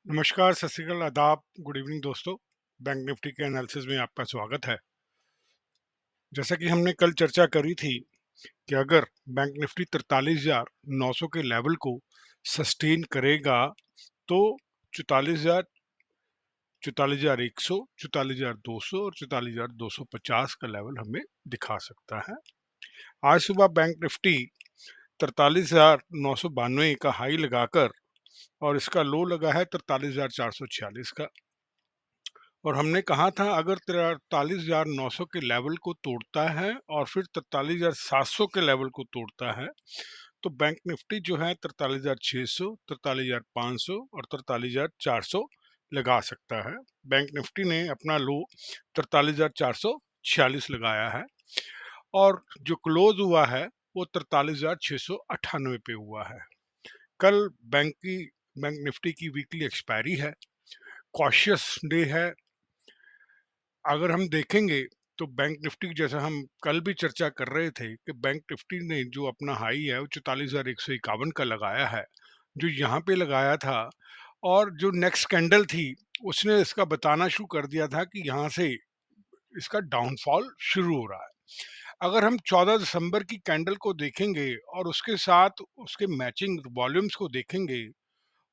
नमस्कार, सत श्री अकाल, आदाब, गुड इवनिंग दोस्तों। बैंक निफ्टी के एनालिसिस में आपका स्वागत है। जैसा कि हमने कल चर्चा करी थी कि अगर बैंक निफ्टी 43,900 के लेवल को सस्टेन करेगा तो 44,000, 44,100, 44,200 और 44,250 का लेवल हमें दिखा सकता है। आज सुबह बैंक निफ्टी 43,992 का हाई लगाकर और इसका लो लगा है 43,446 का। और हमने कहा था अगर 43,900 के लेवल को तोड़ता है और फिर 43,700 के लेवल को तोड़ता है तो बैंक निफ्टी जो है 43,600, 43,500 और 43,400 लगा सकता है। बैंक निफ्टी ने अपना लो 43,446 लगाया है और जो क्लोज हुआ है वो 43,698 पे हुआ है। कल बैंक निफ्टी की वीकली एक्सपायरी है, कॉशियस डे है। अगर हम देखेंगे तो बैंक निफ्टी जैसा हम कल भी चर्चा कर रहे थे कि बैंक निफ्टी ने जो अपना हाई है वो 44,151 का लगाया है, जो यहाँ पे लगाया था। और जो नेक्स्ट कैंडल थी उसने इसका बताना शुरू कर दिया था कि यहाँ से इसका डाउनफॉल शुरू हो रहा है। अगर हम 14 दिसंबर की कैंडल को देखेंगे और उसके साथ उसके मैचिंग वॉल्यूम्स को देखेंगे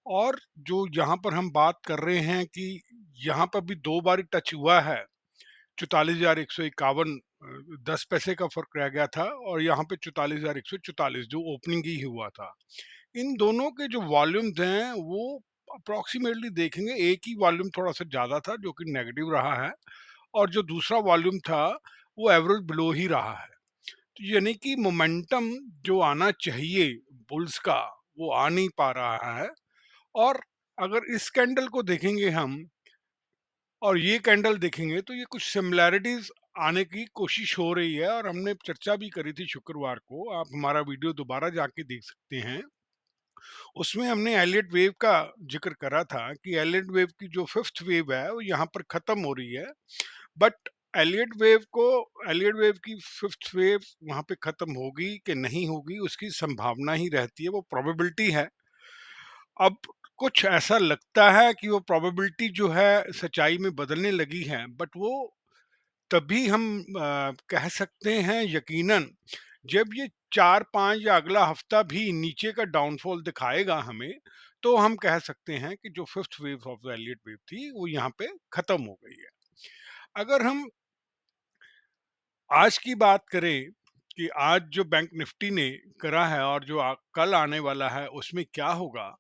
और जो यहाँ पर हम बात कर रहे हैं कि यहाँ पर भी दो बार टच हुआ है, 44,151 10 पैसे का फ़र्क रह गया था और यहाँ पे 44,144 जो ओपनिंग ही हुआ था। इन दोनों के जो वॉल्यूम्स हैं वो अप्रॉक्सिमेटली देखेंगे, एक ही वॉल्यूम थोड़ा-सा ज़्यादा था जो कि नेगेटिव रहा है और जो दूसरा वॉल्यूम था वो एवरेज बिलो ही रहा है। तो यानी कि मोमेंटम जो आना चाहिए बुल्स का वो आ नहीं पा रहा है। और अगर इस कैंडल को देखेंगे हम और ये कैंडल देखेंगे तो ये कुछ सिमिलैरिटीज आने की कोशिश हो रही है और हमने चर्चा भी करी थी शुक्रवार को। आप हमारा वीडियो दोबारा जाके देख सकते हैं। उसमें हमने एलियट वेव का जिक्र करा था कि एलियट वेव की जो फिफ्थ वेव है वो यहाँ पर खत्म हो रही है। बट एलियट वेव की फिफ्थ वेव वहां पे खत्म होगी कि नहीं होगी उसकी संभावना ही रहती है, वो प्रोबेबिलिटी है। अब कुछ ऐसा लगता है कि वो प्रोबेबिलिटी जो है सच्चाई में बदलने लगी है, बट वो तभी हम कह सकते हैं यकीनन जब ये 4-5 या अगला हफ्ता भी नीचे का डाउनफॉल दिखाएगा हमें, तो हम कह सकते हैं कि जो fifth wave of the Elliott wave थी वो यहाँ पे खत्म हो गई है। अगर हम आज की बात करें कि आज जो बैंक निफ्टी ने करा है और जो कल आने वाला है उसमें क्या होगा।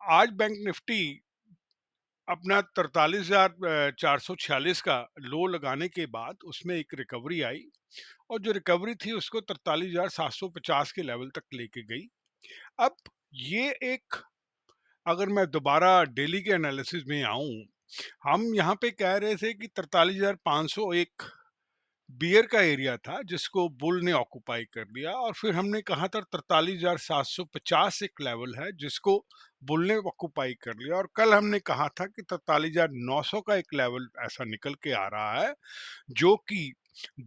आज बैंक निफ्टी अपना 43,446 का लो लगाने के बाद उसमें एक रिकवरी आई और जो रिकवरी थी उसको 43,750 के लेवल तक लेके गई। अब ये एक, अगर मैं दोबारा डेली के एनालिसिस में आऊं, हम यहाँ पे कह रहे थे कि 43,500 एक बियर का एरिया था जिसको बुल ने ऑक्युपाई कर लिया और फिर हमने कहा था 43,750 एक लेवल है जिसको बुल ने ऑक्युपाई कर लिया और कल हमने कहा था कि 43,900 का एक लेवल ऐसा निकल के आ रहा है जो कि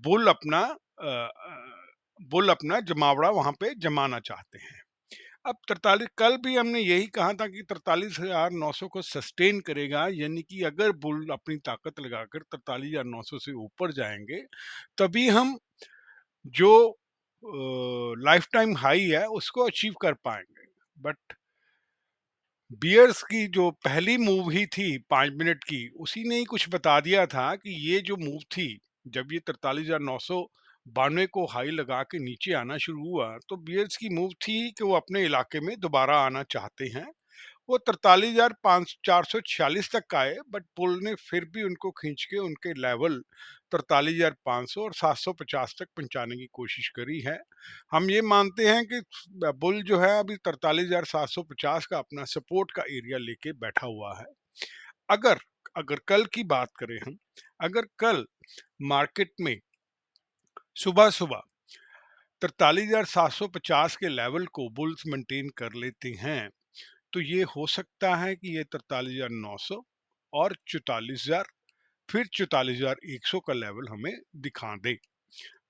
बुल अपना बुल अपना जमावड़ा वहां पे जमाना चाहते हैं। अब 43 कल भी हमने यही कहा था कि 43,900 को सस्टेन करेगा, यानी कि अगर बुल अपनी ताकत लगाकर 43,900 से ऊपर जाएंगे तभी हम जो लाइफ टाइम हाई है उसको अचीव कर पाएंगे। बट बियर्स की जो पहली मूव ही थी 5 मिनट की, उसी ने ही कुछ बता दिया था कि ये जो मूव थी, जब ये 43,992 को हाई लगा के नीचे आना शुरू हुआ तो बियर्स की मूव थी कि वो अपने इलाके में दोबारा आना चाहते हैं। वो 43,446 तक आए बट पुल ने फिर भी उनको खींच के उनके लेवल 43,500 और 750 तक पहुंचाने की कोशिश करी है। हम ये मानते हैं कि बुल जो है अभी 43,750 का अपना सपोर्ट का एरिया लेके बैठा हुआ है। अगर अगर कल की बात करें हम, अगर कल मार्केट में सुबह सुबह 43,750 के लेवल को बुल्स मेंटेन कर लेते हैं तो ये हो सकता है कि ये 43,900 और 44,000, फिर 44,100 का लेवल हमें दिखा दे।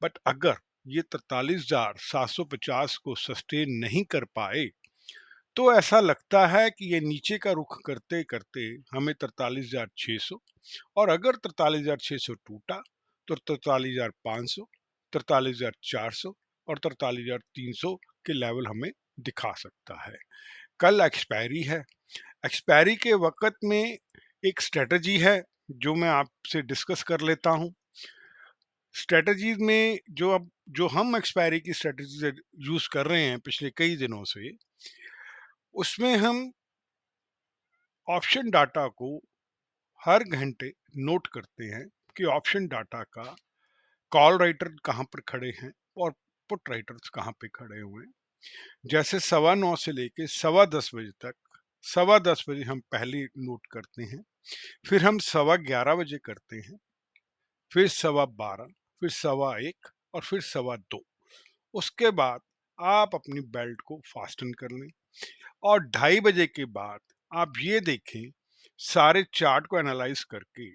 बट अगर ये 43,750 को सस्टेन नहीं कर पाए तो ऐसा लगता है कि ये नीचे का रुख करते-करते हमें 43,600, और अगर 43,600 टूटा तो 43,500, 43,400 और 43,300 के लेवल हमें दिखा सकता है। कल एक्सपायरी है। एक्सपायरी के वक़्त में एक स्ट्रैटेजी है जो मैं आपसे डिस्कस कर लेता हूँ। स्ट्रैटेजीज़ में जो हम एक्सपायरी की स्ट्रैटेजीज़ यूज़ कर रहे हैं पिछले कई दिनों से, उसमें हम ऑप्शन डाटा को हर घंटे नोट करते हैं कि ऑप्शन डाटा का कॉल राइटर कहाँ पर खड़े हैं और पुट राइटर्स कहाँ पे खड़े हुए हैं। जैसे 9:15 से लेके 10:15 बजे तक, 10:15 बजे हम पहले नोट करते हैं, फिर हम 11:15 बजे करते हैं, फिर 12:15, फिर 1:15 और फिर 2:15। उसके बाद आप अपनी बेल्ट को फास्टन कर लें, और 2:30 बजे के बाद आप ये देखें सारे चार्ट को एनालाइज करके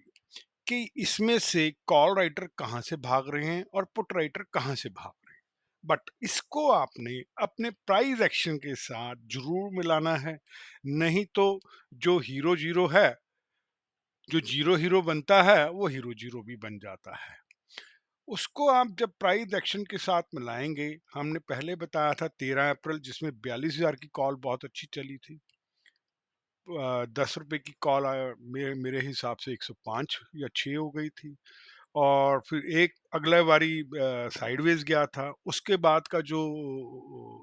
कि इसमें से कॉल राइटर कहाँ से भाग रहे हैं और पुट राइटर कहाँ से भाग रहे हैं। बट इसको आपने अपने प्राइस एक्शन के साथ जरूर मिलाना है, नहीं तो जो हीरो जीरो है, जो जीरो हीरो बनता है वो हीरो जीरो भी बन जाता है। उसको आप जब प्राइस एक्शन के साथ मिलाएंगे, हमने पहले बताया था 13 अप्रैल, जिसमें 42,000 की कॉल बहुत अच्छी चली थी। 10 रुपए की कॉल मेरे मेरे हिसाब से 105 या 6 हो गई थी। और फिर एक अगला बारी साइडवेज गया था। उसके बाद का जो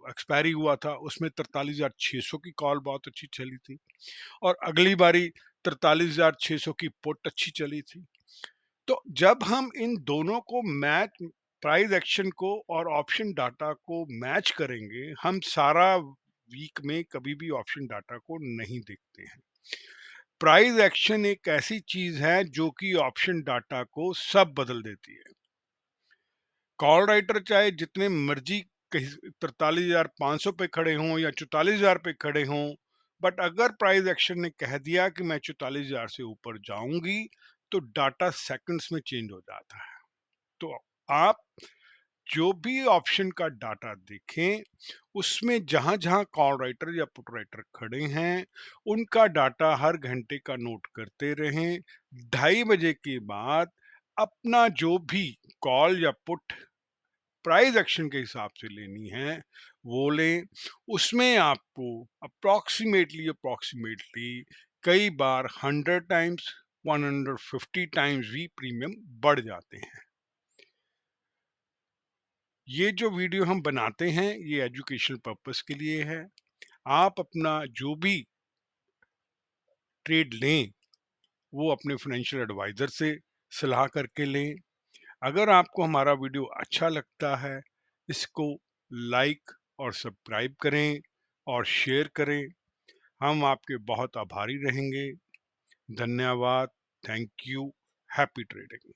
एक्सपायरी हुआ था उसमें 43,600 की कॉल बहुत अच्छी चली थी, और अगली बारी 43,600 की पुट अच्छी चली थी। तो जब हम इन दोनों को मैच, प्राइस एक्शन को और ऑप्शन डाटा को मैच करेंगे, हम सारा वीक में कभी भी ऑप्शन डाटा को नहीं देखते हैं। प्राइस एक्शन एक ऐसी चीज है जो कि ऑप्शन डाटा को सब बदल देती है। कॉल राइटर चाहे जितने मर्जी 43,500 पे खड़े हों या 44,000 पे खड़े हों, बट अगर प्राइस एक्शन ने कह दिया कि मैं 44,000 से ऊपर जाऊंगी, तो डाटा सेकंड्स में चेंज हो जाता है। तो आप जो भी ऑप्शन का डाटा देखें, उसमें जहां जहां कॉल राइटर या पुट राइटर खड़े हैं, उनका डाटा हर घंटे का नोट करते रहें। 2:30 बजे के बाद अपना जो भी कॉल या पुट प्राइस एक्शन के हिसाब से लेनी है वो लें। उसमें आपको अप्रोक्सीमेटली अप्रोक्सीमेटली कई बार 100 टाइम्स, 150 टाइम्स भी प्रीमियम बढ़ जाते हैं। ये जो वीडियो हम बनाते हैं ये एजुकेशनल पर्पस के लिए है। आप अपना जो भी ट्रेड लें वो अपने फाइनेंशियल एडवाइजर से सलाह करके लें। अगर आपको हमारा वीडियो अच्छा लगता है, इसको लाइक और सब्सक्राइब करें और शेयर करें। हम आपके बहुत आभारी रहेंगे। धन्यवाद। Thank you. Happy trading.